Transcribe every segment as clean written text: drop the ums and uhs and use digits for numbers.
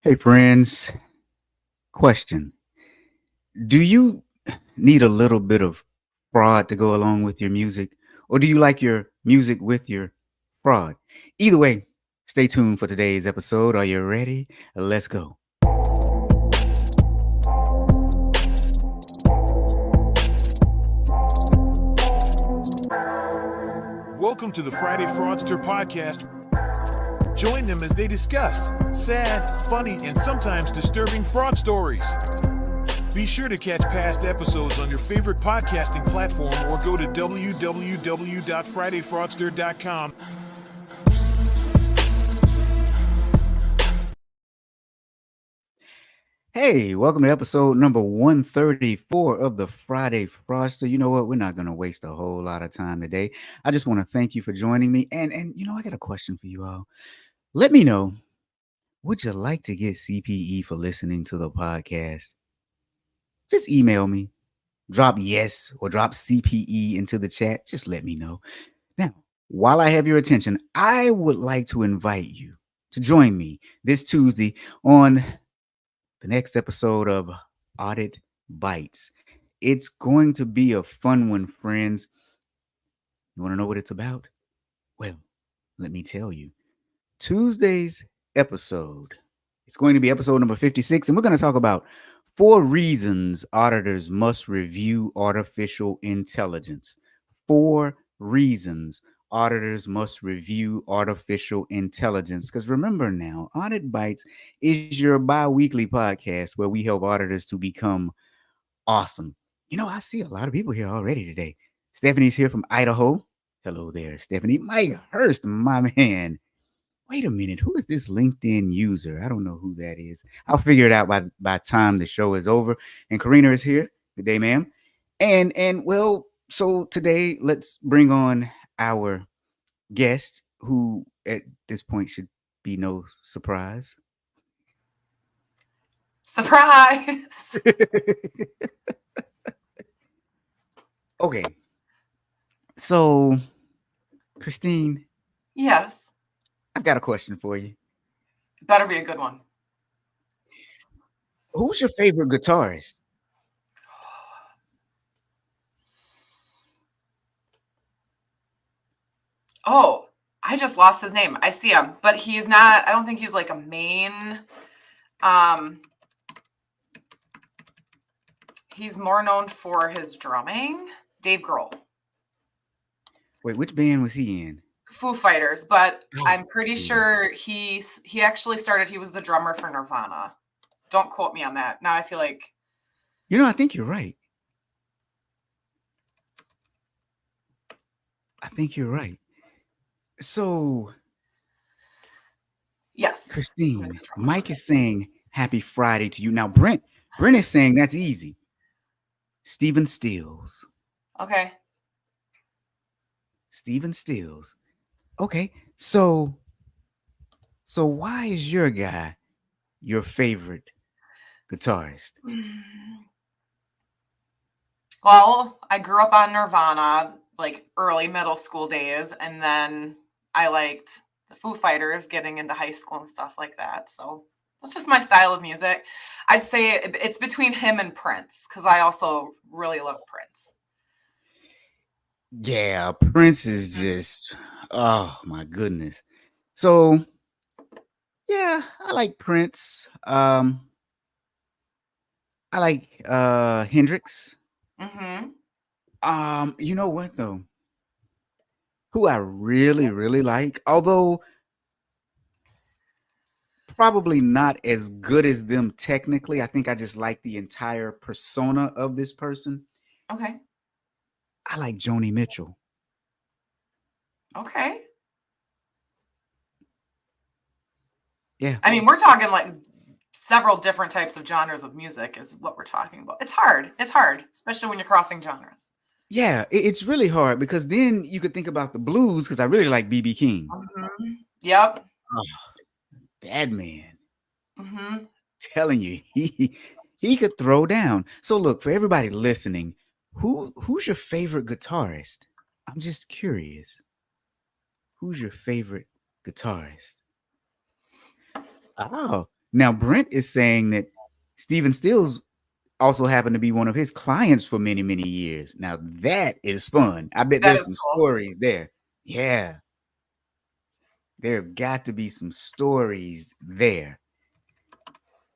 Hey, friends. Question. Do you need a little bit of fraud to go along with your music? Or do you like your music with your fraud? Either way, stay tuned for today's episode. Are you ready? Let's go. Welcome to the Friday Fraudster podcast. Join them as they discuss sad, funny, and sometimes disturbing fraud stories. Be sure to catch past episodes on your favorite podcasting platform or go to www.fridayfraudster.com. Hey, welcome to episode number 134 of the Friday Fraudster. You know what? We're not going to waste a whole lot of time today. I just want to thank you for joining me. And I got a question for you all. Let me know, would you like to get CPE for listening to the podcast? Just email me. Drop yes or drop CPE into the chat. Just let me know. Now, while I have your attention, I would like to invite you to join me this Tuesday on the next episode of Audit Bites. It's going to be a fun one, friends. You want to know what it's about? Well, let me tell you. Tuesday's episode, it's going to be episode number 56, and we're going to talk about 4 reasons auditors must review artificial intelligence. 4 reasons auditors must review artificial intelligence. Because remember now, Audit Bites is your bi-weekly podcast where we help auditors to become awesome. I see a lot of people here already today. Stephanie's here from Idaho. Hello there, Stephanie. Mike Hurst, my man. Wait a minute, who is this LinkedIn user? I don't know who that is. I'll figure it out by time the show is over. And Karina is here. Good day, ma'am. And well, so today let's bring on our guest, who at this point should be no surprise. Surprise! Okay. So, Christine. Yes. I've got a question for you. Better be a good one. Who's your favorite guitarist? Oh, I just lost his name. I see him, but he's not, I don't think he's like a main. He's more known for his drumming. Dave Grohl. Wait, which band was he in? Foo Fighters, but I'm pretty sure he actually started, he was the drummer for Nirvana. Don't quote me on that. Now I feel like... I think you're right. So... Yes. Christine, Mike is saying happy Friday to you. Now, Brent is saying that's easy. Stephen Stills. Okay. Stephen Stills. Okay, so why is your guy your favorite guitarist? Well, I grew up on Nirvana, like early middle school days, and then I liked the Foo Fighters getting into high school and stuff like that. So it's just my style of music. I'd say it's between him and Prince, because I also really love Prince. Yeah, Prince is just, oh my goodness. So, yeah, I like Prince. I like Hendrix. Mm-hmm. You know what though? Who I really, really like, although probably not as good as them technically. I think I just like the entire persona of this person. Okay. I like Joni Mitchell. Okay. Yeah. I mean, we're talking like several different types of genres of music is what we're talking about. It's hard, especially when you're crossing genres. Yeah, it's really hard because then you could think about the blues, because I really like B.B. King. Mm-hmm. Yep. Oh, that man. Mm-hmm. Telling you, he could throw down. So look, for everybody listening, who's your favorite guitarist? I'm just curious. Who's your favorite guitarist? Oh, Now Brent is saying that Stephen Stills also happened to be one of his clients for many, many years. Now that is fun. I bet That there's is some cool. stories there. Yeah, there have got to be some stories there.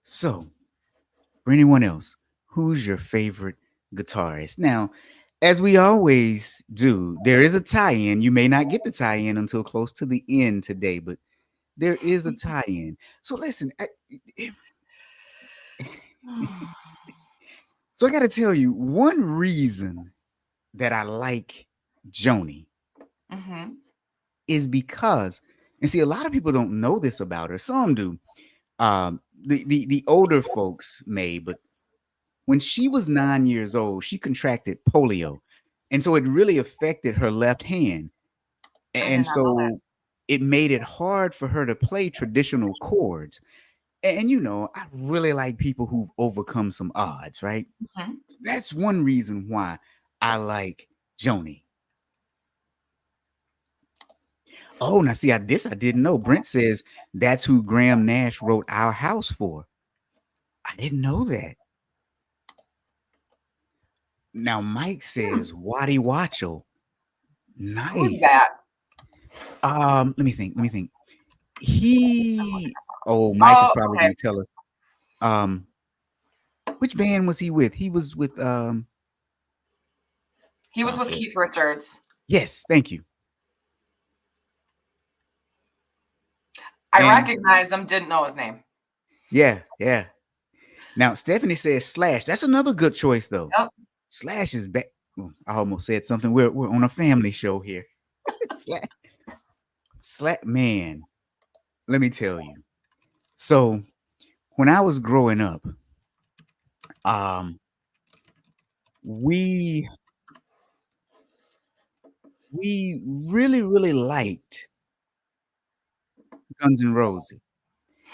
So, for anyone else, who's your favorite guitarist? Now, as we always do, there is a tie-in. You may not get the tie-in until close to the end today, but there is a tie-in. So listen, so I got to tell you one reason that I like Joni Hmm. is because, and see, a lot of people don't know this about her. Some do. The older folks may, but when she was 9 years old, she contracted polio, and so it really affected her left hand, I did and not know that. so it made it hard for her to play traditional chords. And I really like people who've overcome some odds, right? Hmm. That's one reason why I like Joni. Oh, now see, I didn't know. Brent says that's who Graham Nash wrote Our House for. I didn't know that. Now Mike Hmm. says Waddy Wacho. Who's Nice. that? Let me think. Let me think. He. Oh, Mike is Oh, probably okay. going to tell us. Um, which band was he with? He was with. He was Oh, with Keith Richards. yes. Thank you. I And recognized him, didn't know his name. yeah, yeah. Now Stephanie says Slash. That's another good choice though. Yep. Slash is back. I almost said something. We're on a family show here. Slash, Slash, man. Let me tell you. So when I was growing up, um, we we really really liked Guns N' Roses,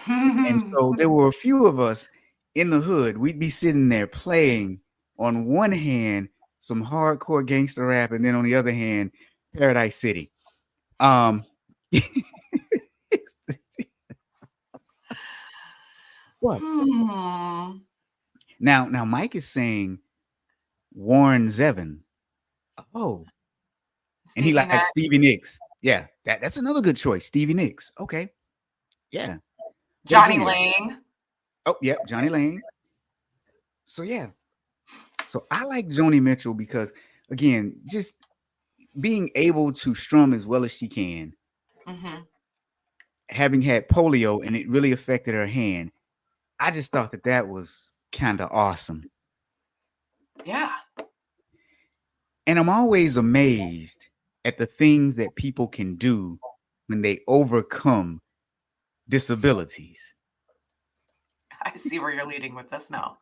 and so there were a few of us in the hood. We'd be sitting there playing on one hand some hardcore gangster rap, and then on the other hand, Paradise City. Um, what? Hmm. Now Mike is saying Warren Zevon. Oh, and he Stevie likes Nicks, Stevie Nicks. Yeah, that's another good choice. Stevie Nicks. Okay. Yeah. Got to give Johnny you that. Lang. Oh, yep, Johnny Lane. So yeah. So I like Joni Mitchell because again, just being able to strum as well as she can, Hmm. having had polio and it really affected her hand. I just thought that was kind of awesome. Yeah. And I'm always amazed at the things that people can do when they overcome disabilities. I see where you're leading with this now.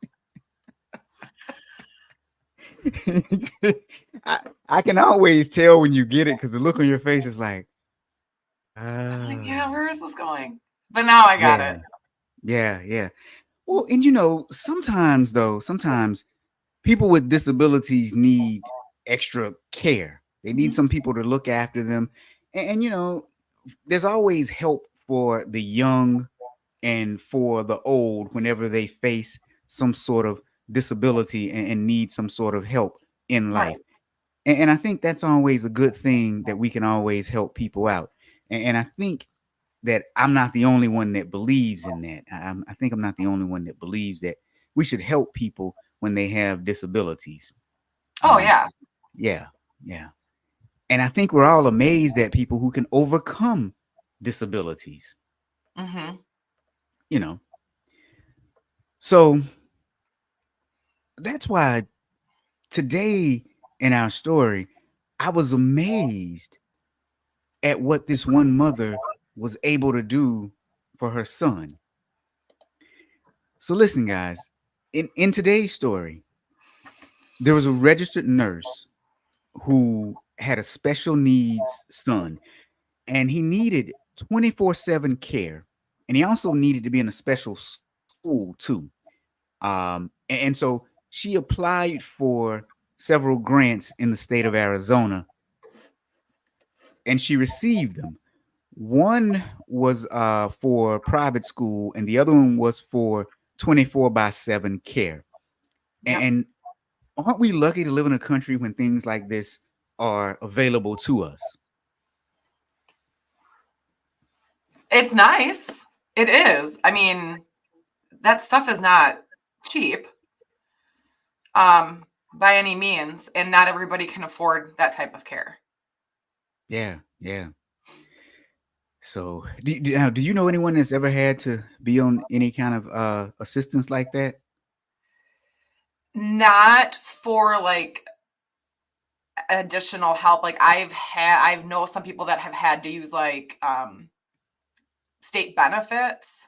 I, I can always tell when you get it because the look on your face is like, I'm like, ah, yeah, where is this going? But now I got yeah, it. yeah, yeah. Well, and sometimes though, sometimes people with disabilities need extra care. They need Mhm. some people to look after them. And there's always help for the young and for the old whenever they face some sort of disability and need some sort of help in life. Right. And I think that's always a good thing that we can always help people out. And I think that I'm not the only one that believes in that. I think I'm not the only one that believes that we should help people when they have disabilities. Oh Um, yeah. yeah, yeah. And I think we're all amazed at people who can overcome disabilities, Hmm. you know. So that's why today in our story, I was amazed at what this one mother was able to do for her son. So listen, guys, in today's story, there was a registered nurse who had a special needs son, and he needed 24/7 care, and he also needed to be in a special school too. And so she applied for several grants in the state of Arizona, and she received them. One was for private school, and the other one was for 24/7 care. Yep. And aren't we lucky to live in a country when things like this are available to us? It's nice. It is. I mean, that stuff is not cheap by any means, and not everybody can afford that type of care. Yeah, yeah. So, now, do you know anyone that's ever had to be on any kind of assistance like that? Not for like additional help. Like I've know some people that have had to use like state benefits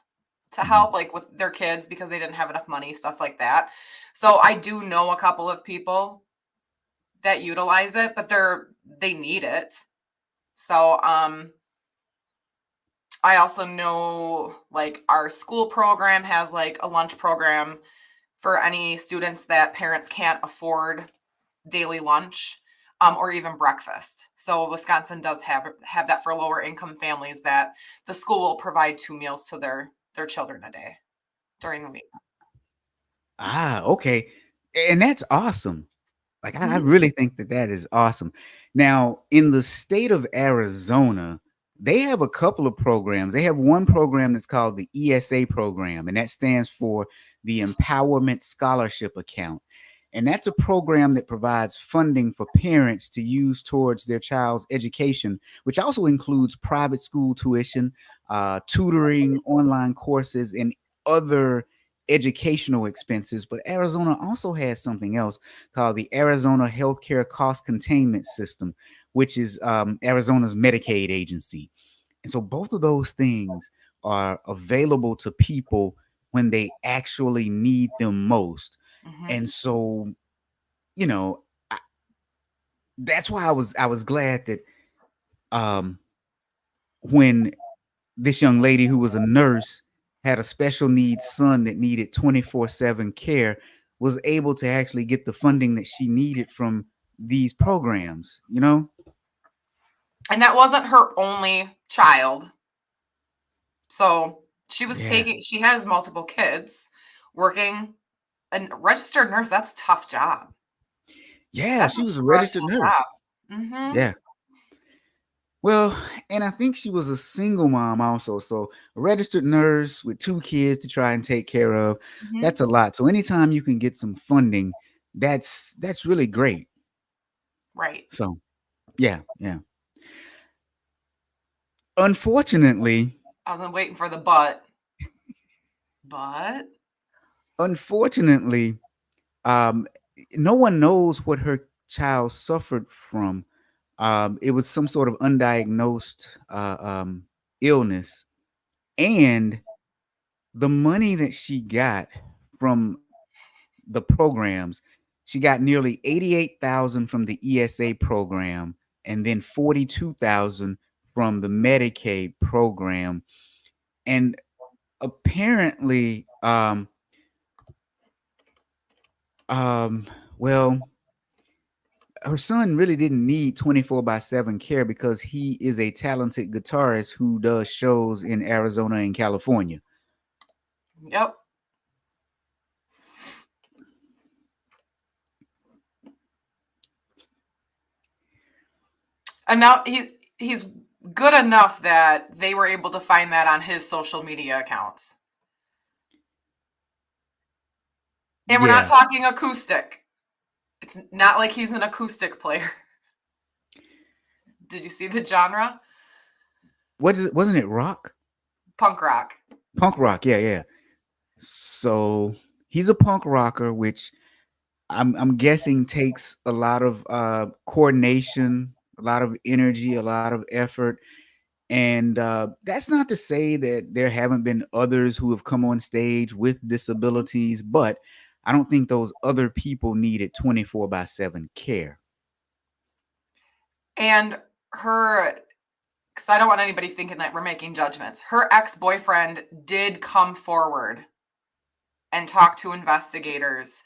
to Mhm. help like with their kids because they didn't have enough money, stuff like that. So I do know a couple of people that utilize it, but they need it. So I also know like our school program has like a lunch program for any students that parents can't afford daily lunch, or even breakfast. So Wisconsin does have that for lower income families, that the school will provide 2 meals to their children a day during the week. Ah, okay. And that's awesome. Like, I Mhm. really think that that is awesome. Now, in the state of Arizona, they have a couple of programs. They have one program that's called the ESA program, and that stands for the Empowerment Scholarship Account. And that's a program that provides funding for parents to use towards their child's education, which also includes private school tuition, tutoring, online courses, and other educational expenses. But Arizona also has something else called the Arizona Healthcare Cost Containment System, which is Arizona's Medicaid agency. And so both of those things are available to people when they actually need them most. Mhm. And so, you know, I, that's why I was glad that um, when this young lady who was a nurse had a special needs son that needed 24/7 care was able to actually get the funding that she needed from these programs, you know? And that wasn't her only child. So Yeah. she has multiple kids working. A registered nurse, that's a tough job. Yeah, That's she a was a registered stressful job. nurse. Mhm. Yeah. Well, and I think she was a single mom also. So a registered nurse with 2 kids to try and take care of. Mhm. That's a lot. So anytime you can get some funding, that's really great. Right. So yeah, yeah. Unfortunately, I wasn't waiting for the but. But unfortunately, um, no one knows what her child suffered from. It was some sort of undiagnosed illness, and the money that she got from the programs, she got nearly 88,000 from the ESA program, and then 42,000 from the Medicaid program. And apparently, um, well, her son really didn't need 24/7 care because he is a talented guitarist who does shows in Arizona and California. yep. And now he's good enough that they were able to find that on his social media accounts. And we're not Yeah. talking acoustic. It's not like he's an acoustic player. Did you see the genre? What is it? Wasn't it rock? Punk rock. Punk rock. Yeah, yeah. So he's a punk rocker, which I'm guessing takes a lot of coordination, a lot of energy, a lot of effort. And that's not to say that there haven't been others who have come on stage with disabilities, but I don't think those other people needed 24/7 care. And her, because I don't want anybody thinking that we're making judgments. Her ex-boyfriend did come forward and talk to investigators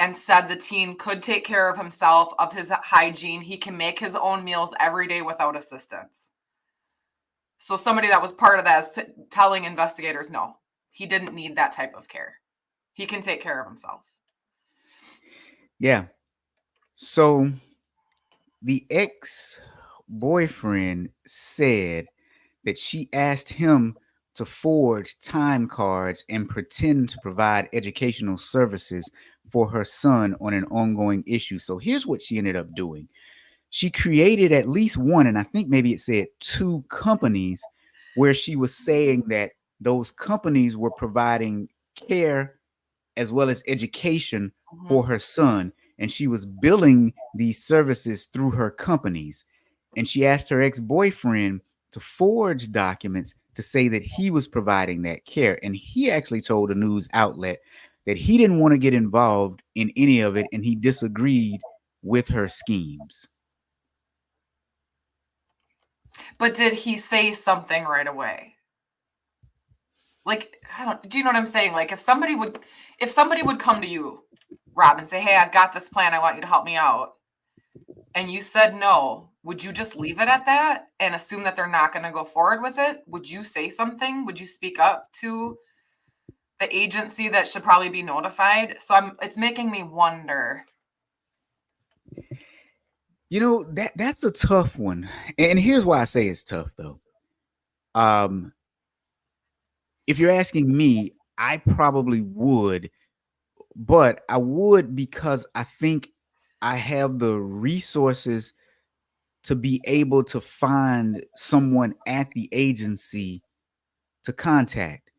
and said the teen could take care of himself, of his hygiene. He can make his own meals every day without assistance. So somebody that was part of that is telling investigators, no, he didn't need that type of care. He can take care of himself. Yeah. So the ex-boyfriend said that she asked him to forge time cards and pretend to provide educational services for her son on an ongoing issue. So here's what she ended up doing. She created at least one, and I think maybe it said two companies where she was saying that those companies were providing care as well as education for her son. And she was billing these services through her companies. And she asked her ex boyfriend to forge documents to say that he was providing that care. And he actually told a news outlet that he didn't want to get involved in any of it and he disagreed with her schemes. But did he say something right away? Like, do you know what I'm saying? Like if somebody would come to you, Rob, and say, hey, I've got this plan, I want you to help me out, and you said no, would you just leave it at that and assume that they're not going to go forward with it? Would you say something? Would you speak up to the agency that should probably be notified? So it's making me wonder. You know, that's a tough one. And here's why I say it's tough though. If you're asking me, I probably would, but I would because I think I have the resources to be able to find someone at the agency to contact.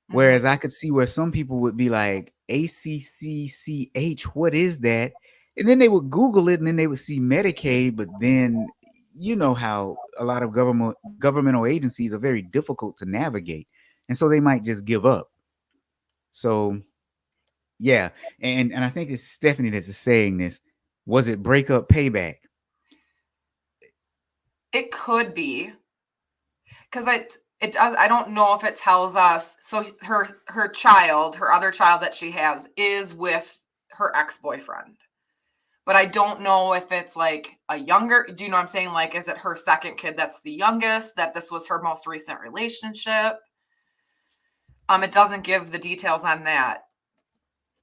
Whereas I could see where some people would be like, ACCCH, what is that? And then they would Google it and then they would see Medicaid, but then you know how a lot of governmental agencies are very difficult to navigate. And so they might just give up. So yeah. And I think it's Stephanie that's saying this. Was it breakup payback? It could be. Because it does. I don't know if it tells us. So her other child that she has is with her ex-boyfriend. But I don't know if it's like a younger, do you know what I'm saying? Like, is it her second kid that's the youngest, that this was her most recent relationship? It doesn't give the details on that.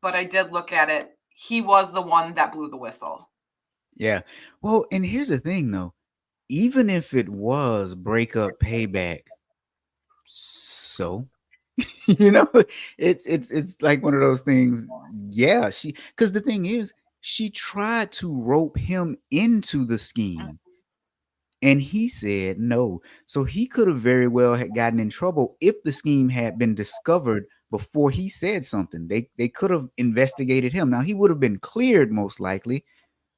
But I did look at it. He was the one that blew the whistle. Yeah. Well, and here's the thing though. Even if it was breakup payback, so you know, it's like one of those things. Yeah, because the thing is, she tried to rope him into the scheme, and he said no. So he could have very well had gotten in trouble if the scheme had been discovered before he said something. They could have investigated him. Now he would have been cleared most likely,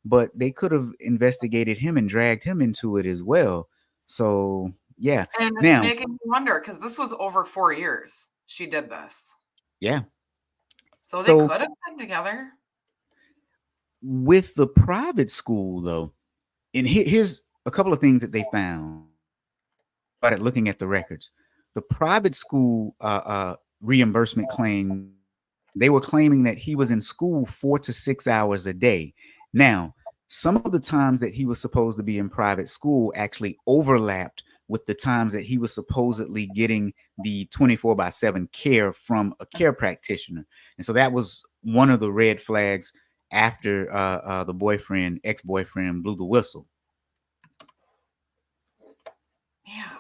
but they could have investigated him and dragged him into it as well. So yeah. And it's Now, making me wonder, because this was over 4 years she did this. yeah. So they could have been together. With the private school, though, and here's a couple of things that they found. Started looking at the records. The private school reimbursement claim, they were claiming that he was in school 4 to 6 hours a day. Now, some of the times that he was supposed to be in private school actually overlapped with the times that he was supposedly getting the 24/7 care from a care practitioner. And so that was one of the red flags after the ex-boyfriend blew the whistle. Yeah.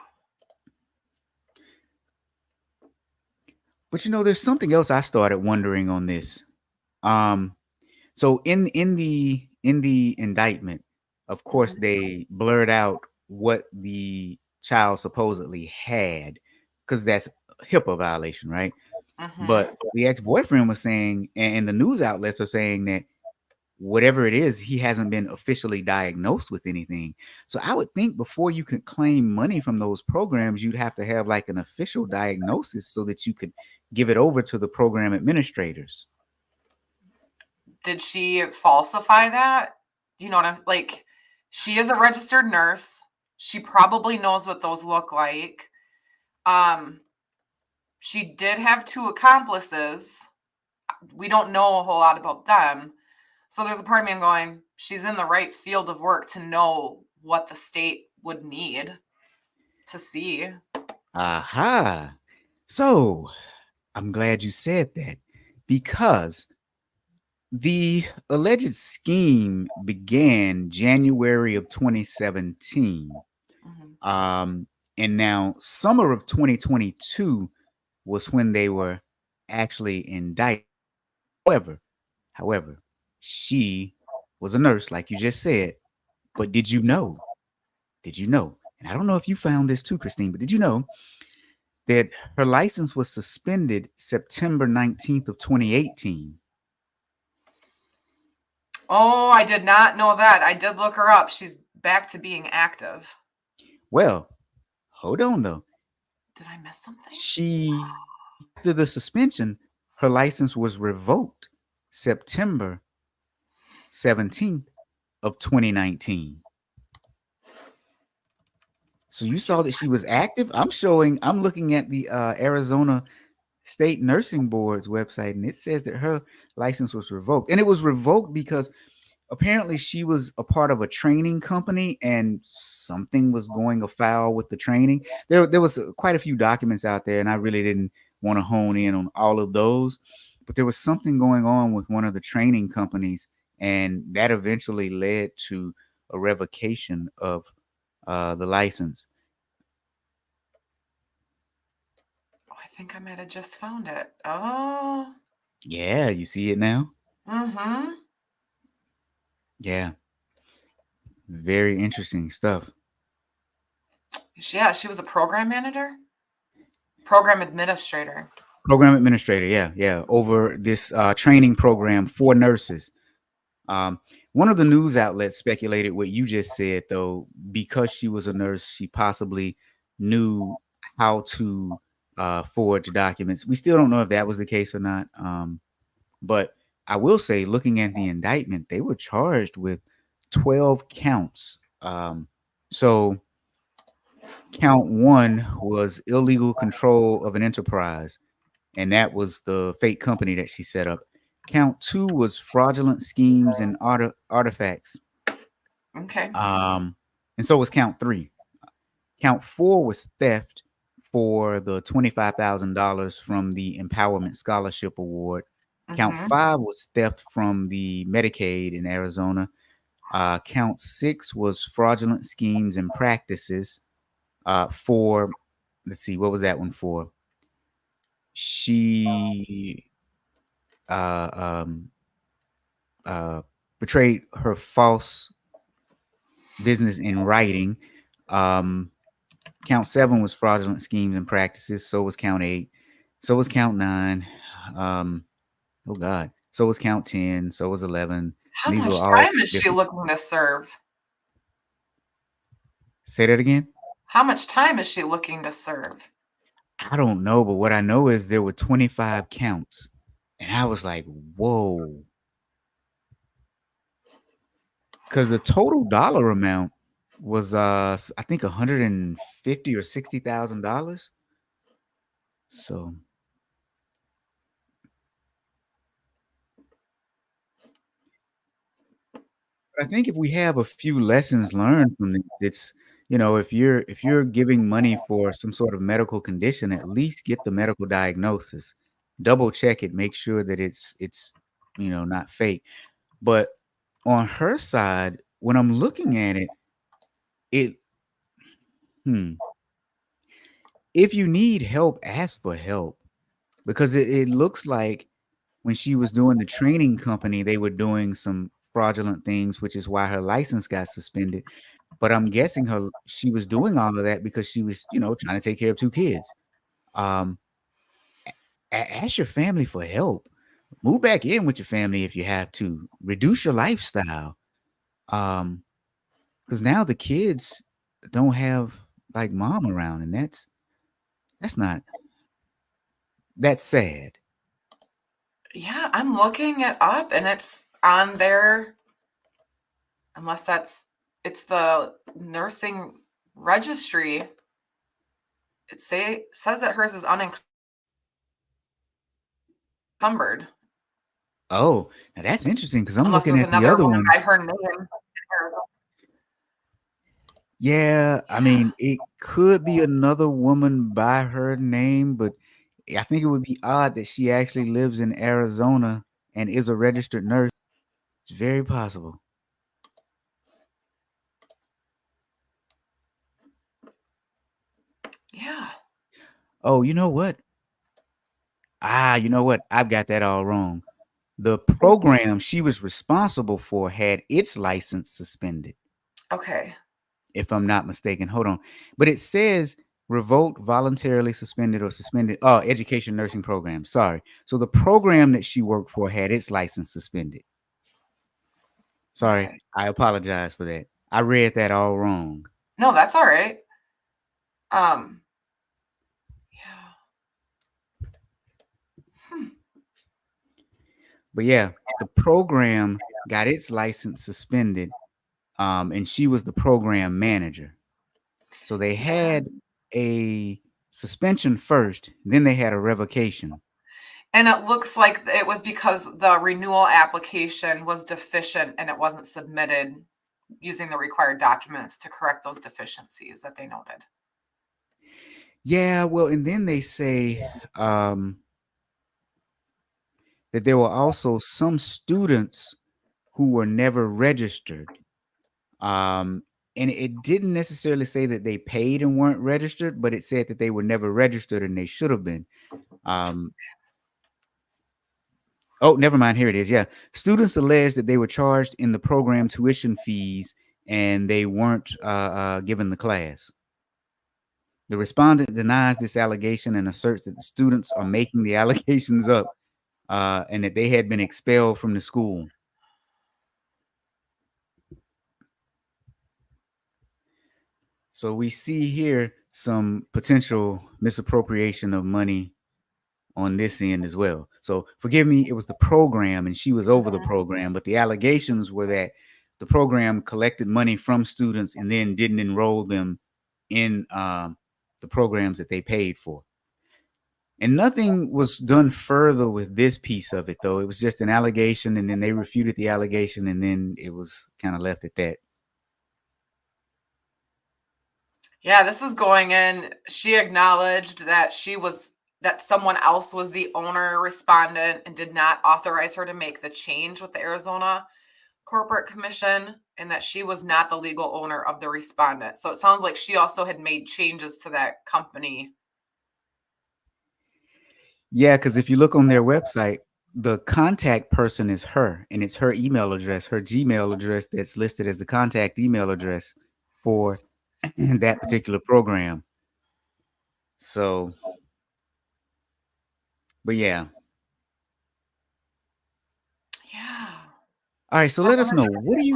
But you know, there's something else I started wondering on this. So in the indictment, of course, they blurred out what the child supposedly had, because that's a HIPAA violation, right? But the ex-boyfriend was saying, and the news outlets are saying that whatever it is, he hasn't been officially diagnosed with anything. So I would think before you could claim money from those programs, you'd have to have like an official diagnosis so that you could give it over to the program administrators. Did she falsify that? You know what I'm like? She is a registered nurse. She probably knows what those look like. She did have 2 accomplices. We don't know a whole lot about them. So there's a part of me going, she's in the right field of work to know what the state would need to see. Aha. So I'm glad you said that because the alleged scheme began January of 2017. Mhm. Um, and now summer of 2022 was when they were actually indicted. However, however, she was a nurse, like you just said. But did you know? Did you know? And I don't know if you found this too, Christine, but did you know that her license was suspended September 19th of 2018? Oh, I did not know that. I did look her up. She's back to being active. Well, hold on though. Did I miss something? She after the suspension, her license was revoked September 17th of 2019. So you saw that she was active. I'm looking at the Arizona State Nursing Board's website, and it says that her license was revoked. And it was revoked because apparently she was a part of a training company and something was going afoul with the training. There was quite a few documents out there, and I really didn't want to hone in on all of those. But there was something going on with one of the training companies, and that eventually led to a revocation of the license. Oh, I think I might have just found it. Oh. Yeah, you see it now? Mm-hmm. Yeah, very interesting stuff. Yeah, she was a program manager? Program administrator. Program administrator, yeah, yeah, over this training program for nurses. Um, One of the news outlets speculated what you just said, though, because she was a nurse, she possibly knew how to forge documents. We still don't know if that was the case or not. But I will say, looking at the indictment, they were charged with 12 counts. So count one was illegal control of an enterprise, and that was the fake company that she set up. Count two was fraudulent schemes and artifacts. Okay. And so was count three. Count four was theft for the $25,000 from the Empowerment Scholarship Award. Count Mm-hmm. five was theft from the Medicaid in Arizona. Count six was fraudulent schemes and practices for, let's see, what was that one for? She uh, um, uh, betrayed her false business in writing. Um, Count seven was fraudulent schemes and practices. So was count eight. So was count nine. Um, oh God. So was count 10. So was 11. How And these were much all time is she different. looking to serve? Say that again. How much time is she looking to serve? I don't know, but what I know is there were 25 counts. And I was like, whoa. Because the total dollar amount was I think 150 or $60,000. So I think if we have a few lessons learned from this, it's if you're giving money for some sort of medical condition, at least get the medical diagnosis. Double check it, make sure that it's not fake. But on her side, when I'm looking at it, it hmm, if you need help, ask for help because it looks like when she was doing the training company, they were doing some fraudulent things, which is why her license got suspended. But I'm guessing she was doing all of that because she was, trying to take care of two kids. Um, Ask your family for help. Move back in with your family if you have to. Reduce your lifestyle. Because now the kids don't have like mom around, and that's not that's sad. Yeah, I'm looking it up and it's on there, unless it's the nursing registry. Says that hers is unencumbered. Oh, now that's interesting because I'm Unless looking there's at the another other woman one. by her name. Yeah, I Yeah. mean, it could be another woman by her name, but I think it would be odd that she actually lives in Arizona and is a registered nurse. It's very possible. Yeah. Oh, you know what? You know what? I've got that all wrong. The program she was responsible for had its license suspended, Okay. if I'm not mistaken. Hold on. But it says revoked, voluntarily suspended, or suspended. Oh, education nursing program. Sorry. So the program that she worked for had its license suspended. Sorry. Okay. I apologize for that. I read that all wrong. No, that's all right. Um, yeah. Hmm. But yeah, the program got its license suspended, and she was the program manager. So they Yeah. had a suspension first, then they had a revocation. And it looks like it was because the renewal application was deficient and it wasn't submitted using the required documents to correct those deficiencies that they noted. Yeah, well, and then they say that there were also some students who were never registered. Um, and it didn't necessarily say that they paid and weren't registered, but it said that they were never registered and they should have been. Um, oh, never mind. Here it is. Yeah. Students alleged that they were charged in the program tuition fees and they weren't given the class. The respondent denies this allegation and asserts that the students are making the allegations up and that they had been expelled from the school. So we see here some potential misappropriation of money on this end as well. So forgive me, it was the program and she was over the Mhm. program, but the allegations were that the program collected money from students and then didn't enroll them in the programs that they paid for. And nothing was done further with this piece of it, though. It was just an allegation, and then they refuted the allegation, and then it was kind of left at that. Yeah, this is going in. She acknowledged that that someone else was the owner respondent and did not authorize her to make the change with the Arizona Corporate Commission and that she was not the legal owner of the respondent. So it sounds like she also had made changes to that company. Yeah, because if you look on their website, the contact person is her, and it's her email address, her Gmail address that's listed as the contact email address for that particular program. So, but yeah. Yeah. All right, so So let us know. funny.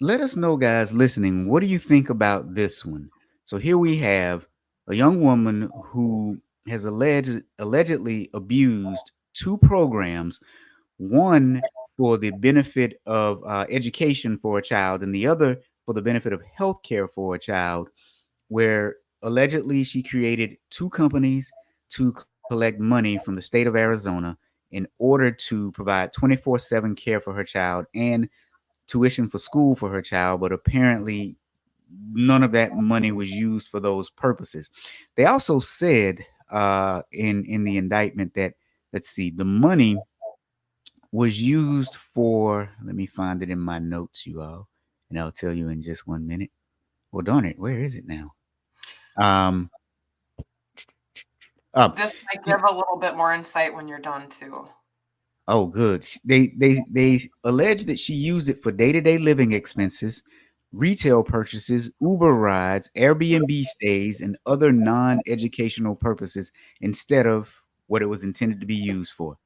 Let us know, guys listening, what do you think about this one? So here we have a young woman who has allegedly abused two programs, one for the benefit of education for a child, and the other for the benefit of healthcare for a child, where allegedly she created two companies to collect money from the state of Arizona in order to provide 24/7 care for her child and tuition for school for her child, but apparently none of that money was used for those purposes. They also said in the indictment that, let's see, the money was used for, let me find it in my notes, you all, and I'll tell you in just 1 minute. Well, darn it, where is it now? Um, oh, This might give a little bit more insight when you're done too. oh, good. They allege that she used it for day-to-day living expenses, retail purchases, Uber rides, Airbnb stays, and other non-educational purposes instead of what it was intended to be used for.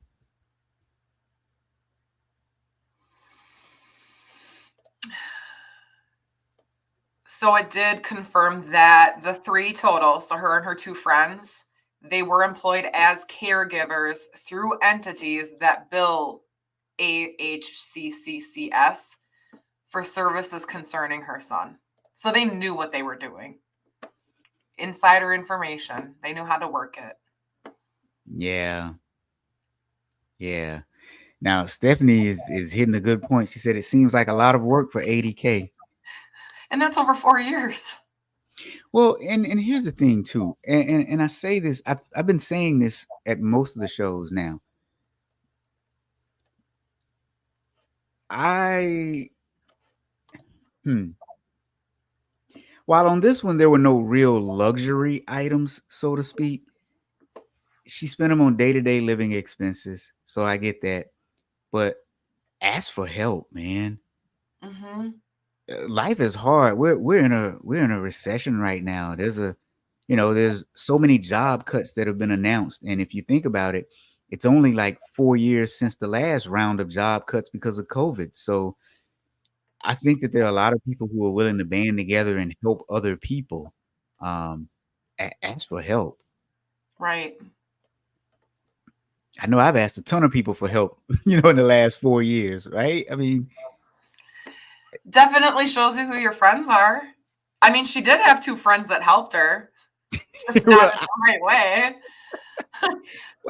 So it did confirm that the three total, so her and her two friends, they were employed as caregivers through entities that bill AHCCCS for services concerning her son. So they knew what they were doing. Insider information. They knew how to work it. Yeah, yeah. Now Stephanie is hitting a good point. She said it seems like a lot of work for 80K. And that's over 4 years. Well, and here's the thing too, and I say this, I've been saying this at most of the shows now. I hmm. While on this one there were no real luxury items, so to speak, she spent them on day-to-day living expenses, so I get that. But ask for help, man. Mm-hmm. Life is hard. We're in a recession right now. There's so many job cuts that have been announced, and if you think about it, it's only like 4 years since the last round of job cuts because of COVID. So I think that there are a lot of people who are willing to band together and help other people. Um, ask for help. Right. I know I've asked a ton of people for help, in the last 4 years, right? I mean, Definitely shows you who your friends are. I mean, she did have 2 friends that helped her, just not well, in the right way.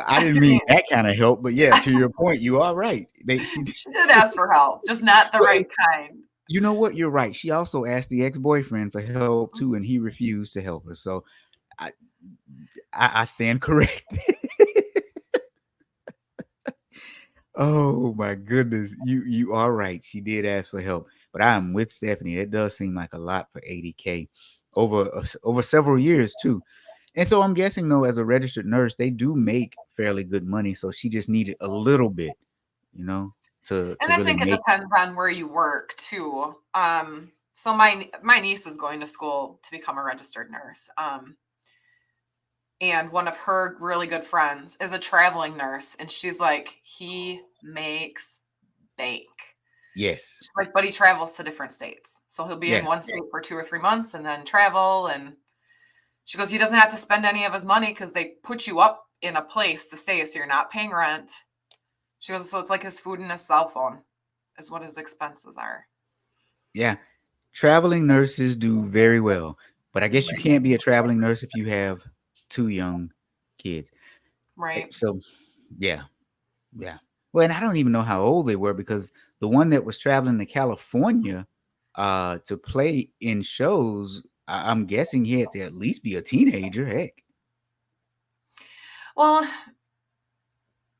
I I didn't mean mean, that kind of help, but yeah, to your point, you are right. She she did ask for help, just not the well, right kind. you know what? You're right. She also asked the ex-boyfriend for help too, and he refused to help her. So I I stand corrected. Oh my goodness. You are right. She did ask for help. But I am with Stephanie. It does seem like a lot for 80K over several years too. And so I'm guessing though, as a registered nurse, they do make fairly good money. So she just needed a little bit, you know, to And I really think it make. depends on where you work too. So my niece is going to school to become a registered nurse. And one of her really good friends is a traveling nurse, and she's like, he makes bank. Yes. She's like, but he travels to different states, so he'll be in Yeah. one state for 2 or 3 months and then travel. And she goes, he doesn't have to spend any of his money because they put you up in a place to stay, so you're not paying rent. She goes, so it's like his food and his cell phone is what his expenses are. Yeah. Traveling nurses do very well. But I guess you can't be a traveling nurse if you have 2 young kids. Right. So yeah. Yeah. Well, and I don't even know how old they were because the one that was traveling to California to play in shows, I'm guessing he had to at least be a teenager. Heck. Well,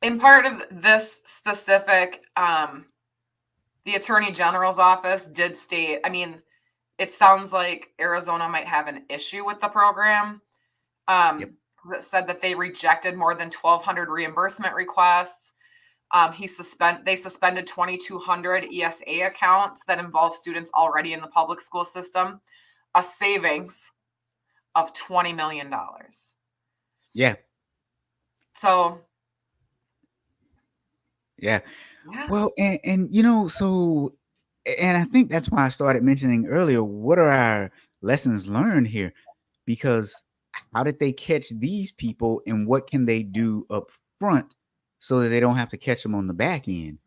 in part of this specific, the Attorney General's office did state, I mean, it sounds like Arizona might have an issue with the program. Yep. That said that they rejected more than 1,200 reimbursement requests. They suspended 2,200 ESA accounts that involve students already in the public school system, a savings of $20 million. Yeah. So, Yeah. yeah. Well, and so and I think that's why I started mentioning earlier, what are our lessons learned here? Because how did they catch these people and what can they do up front so that they don't have to catch them on the back end?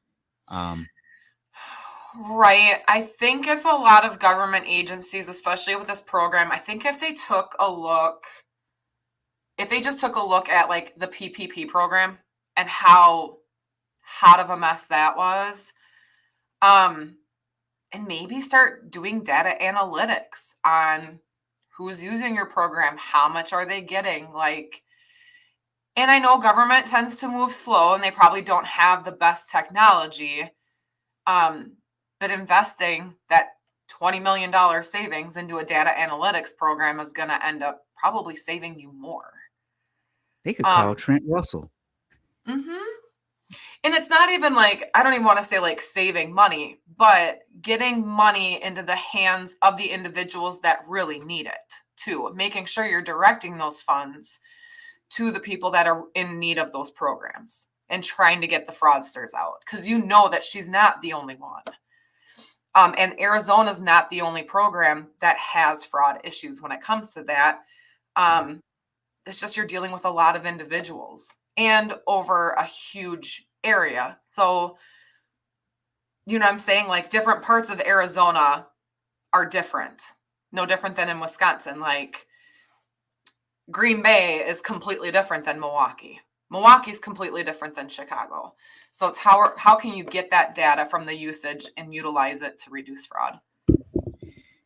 Right. I think if a lot of government agencies, especially with this program, I think if they just took a look at like the PPP program and how hot of a mess that was, and maybe start doing data analytics on who's using your program, how much are they getting, and I know government tends to move slow and they probably don't have the best technology, but investing that $20 million savings into a data analytics program is going to end up probably saving you more. They could call Trent Russell. Mm-hmm. And it's not even like, I don't even want to say like saving money, but getting money into the hands of the individuals that really need it too, making sure you're directing those funds to the people that are in need of those programs and trying to get the fraudsters out, because you know that she's not the only one. And Arizona's not the only program that has fraud issues when it comes to that. It's just you're dealing with a lot of individuals and over a huge area. So, you know what I'm saying? Like different parts of Arizona are different. No different than in Wisconsin. Like Green Bay is completely different than Milwaukee. Milwaukee's completely different than Chicago. So it's how can you get that data from the usage and utilize it to reduce fraud?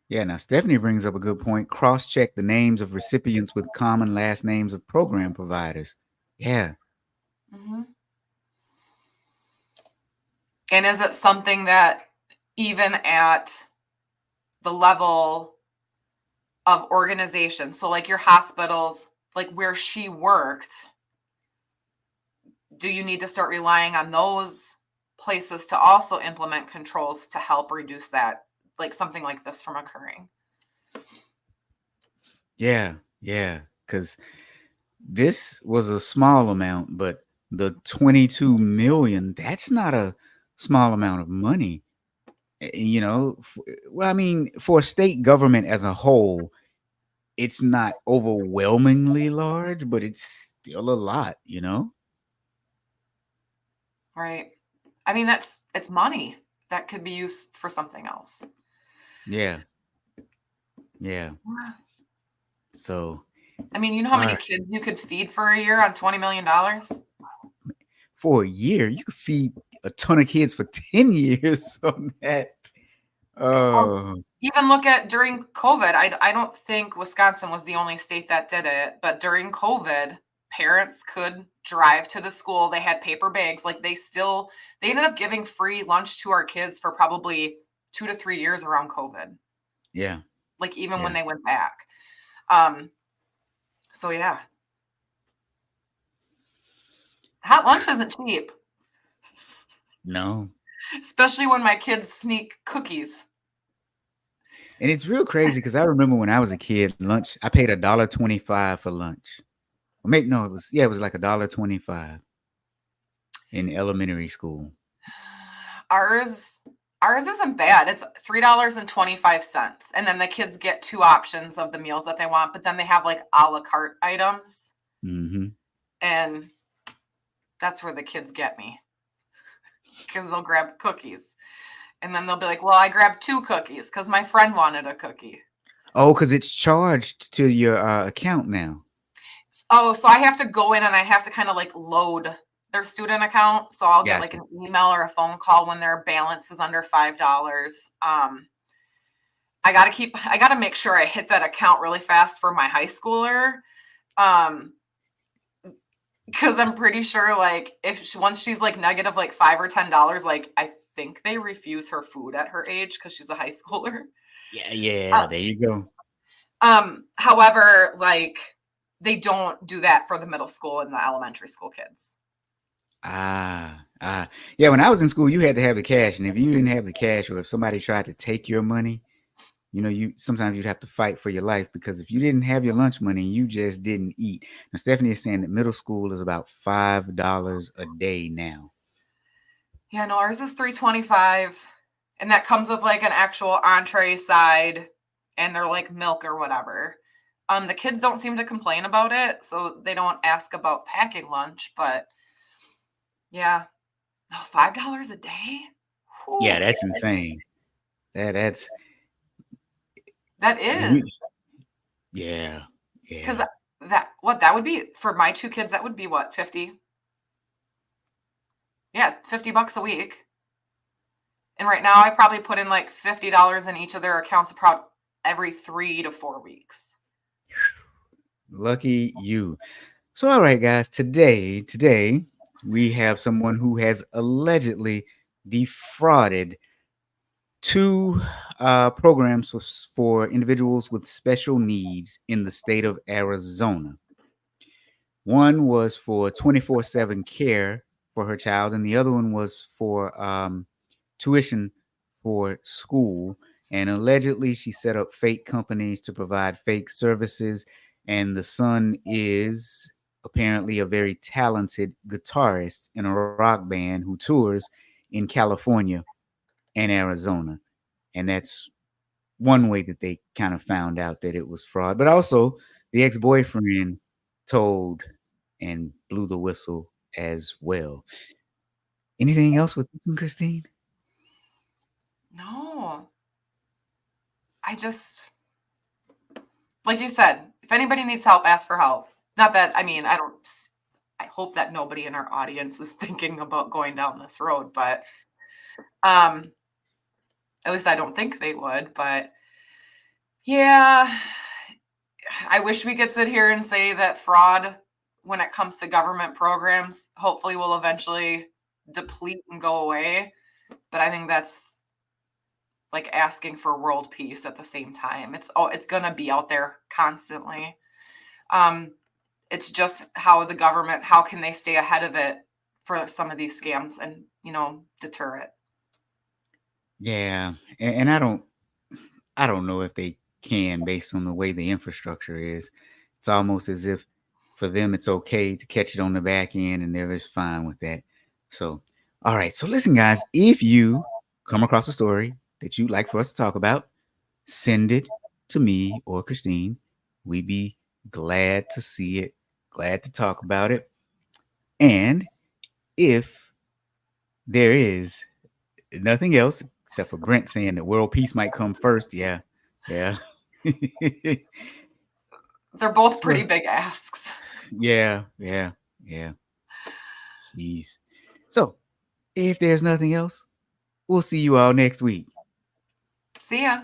Yeah, now Stephanie brings up a good point. Cross check the names of recipients with common last names of program providers. Yeah. Hmm. And is it something that even at the level of organization, so like your hospitals, like where she worked, do you need to start relying on those places to also implement controls to help reduce that, like something like this from occurring? Yeah. Yeah. Because this was a small amount, but the 22 million, that's not a small amount of money. Well, I mean, for a state government as a whole, it's not overwhelmingly large, but it's still a lot. Right. I mean, it's money that could be used for something else. Yeah. Yeah. So, I mean, you know how all many right. kids you could feed for a year on $20 million? For a year, you could feed a ton of kids for 10 years on that. Well, Oh, even look at during COVID. I don't think Wisconsin was the only state that did it, but during COVID, parents could drive to the school. They had paper bags. Like they ended up giving free lunch to our kids for probably 2 to 3 years around COVID. yeah. Like even when Yeah. they went back. Um, so yeah, hot lunch isn't cheap, No. especially when my kids sneak cookies. And it's real crazy because I remember when I was a kid, lunch, I paid $1.25 for lunch. Or maybe no, it was like $1.25 in elementary school. Ours ours isn't bad. It's $3.25. And then the kids get two options of the meals that they want, but then they have like a la carte items. Mm-hmm. And that's where the kids get me. Because they'll grab cookies. And then they'll be like, well, I grabbed two cookies because my friend wanted a cookie. Oh, because it's charged to your account now. Oh, so I have to go in and I have to kind of like load their student account. So I'll get like Gotcha. an email or a phone call when their balance is under $5. I gotta make sure I hit that account really fast for my high schooler. Because I'm pretty sure like once she's like negative like $5 or $10, like I think they refuse her food at her age because she's a high schooler. Yeah, Uh, yeah, there you go. however, like they don't do that for the middle school and the elementary school kids. Yeah, when I was in school, you had to have the cash, and if you didn't have the cash or if somebody tried to take your money, you sometimes you'd have to fight for your life because if you didn't have your lunch money, you just didn't eat. Now Stephanie is saying that middle school is about $5 a day now. Yeah, no, ours is 325, and that comes with like an actual entree side and they're like milk or whatever. The kids don't seem to complain about it, so they don't ask about packing lunch, but yeah. Oh, $5 a day? Yeah, Whew, that's insane. That's that we, is. yeah, Because yeah. that would be for my two kids, that would be what, 50? Yeah, $50 a week. And right now I probably put in like $50 in each of their accounts every 3 to 4 weeks. Lucky you. So, all right, guys, today we have someone who has allegedly defrauded two programs for individuals with special needs in the state of Arizona. One was for 24/7 care for her child, and the other one was for tuition for school. And allegedly, she set up fake companies to provide fake services. And the son is apparently a very talented guitarist in a rock band who tours in California and Arizona. And that's one way that they kind of found out that it was fraud. But also, the ex boyfriend told and blew the whistle as well. Anything else with this one, Christine? No, I just, like you said, if anybody needs help, ask for help. Not that, I mean, I hope that nobody in our audience is thinking about going down this road, but at least I don't think they would. But Yeah, I wish we could sit here and say that fraud, when it comes to government programs, hopefully will eventually deplete and go away. But I think that's like asking for world peace at the same time. It's gonna be out there constantly. Um, it's just how the government, how can they stay ahead of it for some of these scams and deter it. Yeah, and I don't know if they can based on the way the infrastructure is. It's almost as if for them it's okay to catch it on the back end and they're just fine with that. So, all right. So listen, guys, if you come across a story that you'd like for us to talk about, send it to me or Christine. We'd be glad to see it, glad to talk about it. And if there is nothing else except for Brent saying that world peace might come first, yeah, yeah. They're both So, pretty big asks. yeah, yeah, yeah. Jeez. So, if there's nothing else, we'll see you all next week. See ya.